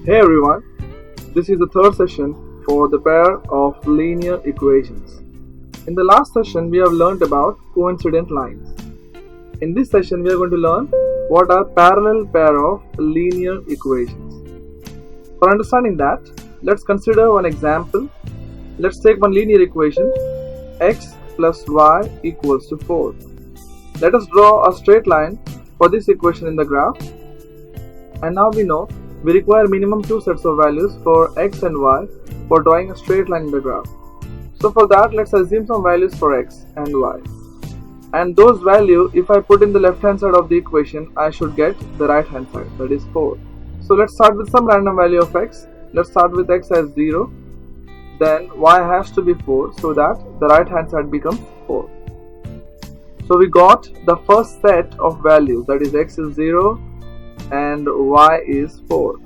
Hey everyone, this is the third session for the pair of linear equations. In the last session we have learned about coincident lines. In this session we are going to learn what are parallel pair of linear equations. For understanding that, let's consider one example. Let's take one linear equation, x plus y equals to 4. Let us draw a straight line for this equation in the graph. And now we know we require minimum two sets of values for x and y for drawing a straight line in the graph. So for that, let's assume some values for x and y. And those values, if I put in the left hand side of the equation, I should get the right hand side, that is 4. So let's start with some random value of x. Let's start with x as 0. Then y has to be 4 so that the right hand side becomes 4. So we got the first set of values, that is x is 0 and y is 4.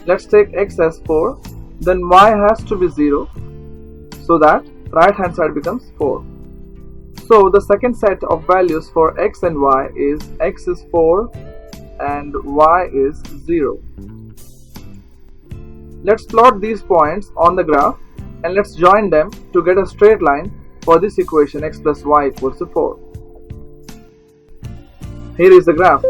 Let's take x as 4, then y has to be 0 so that right hand side becomes 4. So the second set of values for x and y is x is 4 and y is 0. Let's plot these points on the graph and let's join them to get a straight line for this equation x plus y equals to 4. Here is the graph.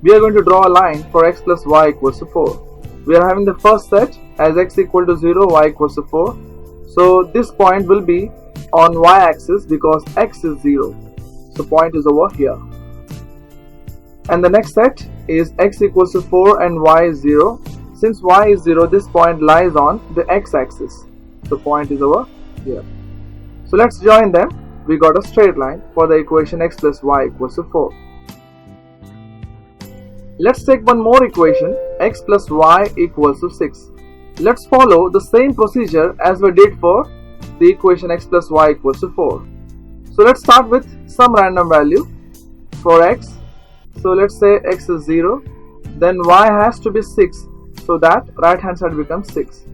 We are going to draw a line for x plus y equals to 4. We are having the first set as x equal to 0, y equals to 4. So this point will be on y axis because x is 0. So point is over here. And the next set is x equals to 4 and y is 0. Since y is 0, this point lies on the x axis. So point is over here. So let's join them. We got a straight line for the equation x plus y equals to 4. Let's take one more equation, x plus y equals to 6. Let's follow the same procedure as we did for the equation x plus y equals to 4. So let's start with some random value for x. So let's say x is 0, then y has to be 6 so that right hand side becomes 6.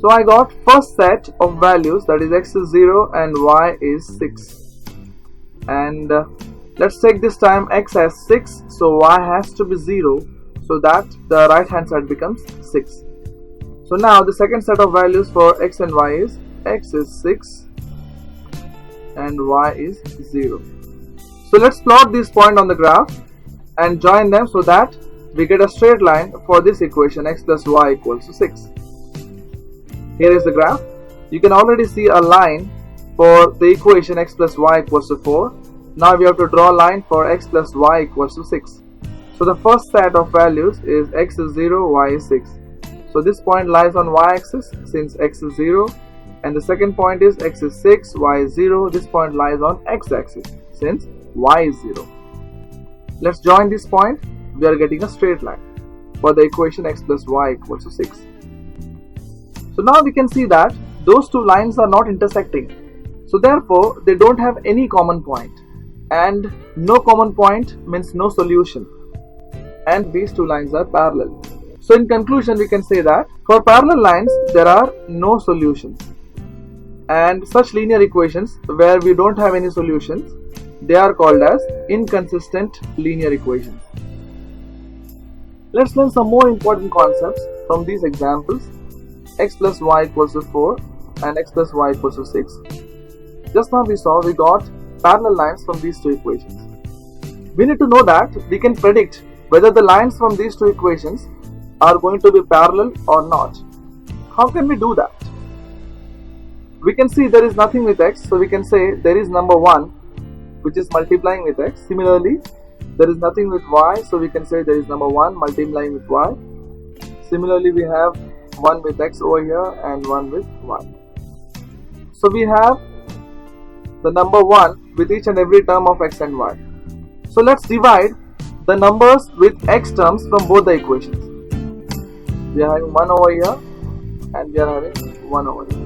So I got first set of values, that is x is 0 and y is 6. And let's take this time x as 6, so y has to be 0 so that the right hand side becomes 6. So now the second set of values for x and y is x is 6 and y is 0. So let's plot this point on the graph and join them so that we get a straight line for this equation x plus y equals to 6. Here is the graph. You can already see a line for the equation x plus y equals to 4. Now we have to draw a line for x plus y equals to 6. So the first set of values is x is 0, y is 6. So this point lies on y axis since x is 0. And the second point is x is 6, y is 0. This point lies on x axis since y is 0. Let's join this point. We are getting a straight line for the equation x plus y equals to 6. So now we can see that those two lines are not intersecting. So therefore they don't have any common point. And no common point means no solution. And these two lines are parallel. So in conclusion we can say that for parallel lines there are no solutions. And such linear equations where we don't have any solutions, they are called as inconsistent linear equations. Let's learn some more important concepts from these examples. X plus y equals to 4 and x plus y equals to 6. Just now we saw we got parallel lines from these two equations. We need to know that we can predict whether the lines from these two equations are going to be parallel or not. How can we do that? We can see there is nothing with x, so we can say there is number 1 which is multiplying with x. Similarly, there is nothing with y, so we can say there is number 1 multiplying with y. Similarly, we have 1 with x over here and 1 with y. So we have the number 1 with each and every term of x and y. So let's divide the numbers with x terms from both the equations. We are having 1 over here and we are having 1 over here.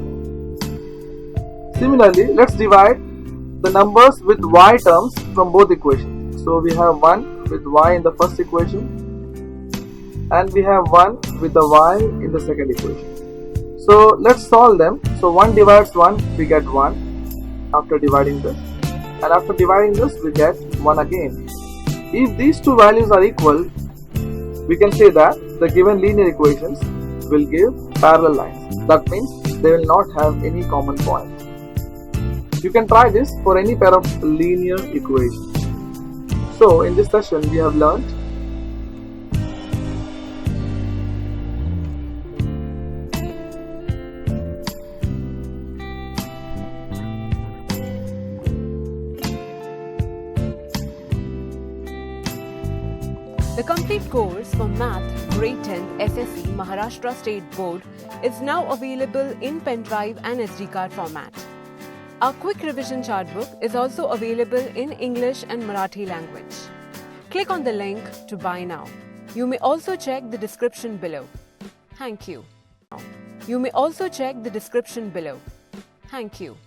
Similarly, let's divide the numbers with y terms from both equations. So we have 1 with y in the first equation and we have 1 with the y in the second equation. So let's solve them. So 1 divides 1, we get 1 after dividing this, and after dividing this we get 1 again. If these two values are equal, we can say that the given linear equations will give parallel lines. That means they will not have any common point. You can try this for any pair of linear equations. So in this session we have learned The complete course for Math Grade 10 SSC Maharashtra State Board is now available in pen drive and SD card format. Our quick revision chart book is also available in English and Marathi language. Click on the link to buy now. You may also check the description below. Thank you. You may also check the description below. Thank you.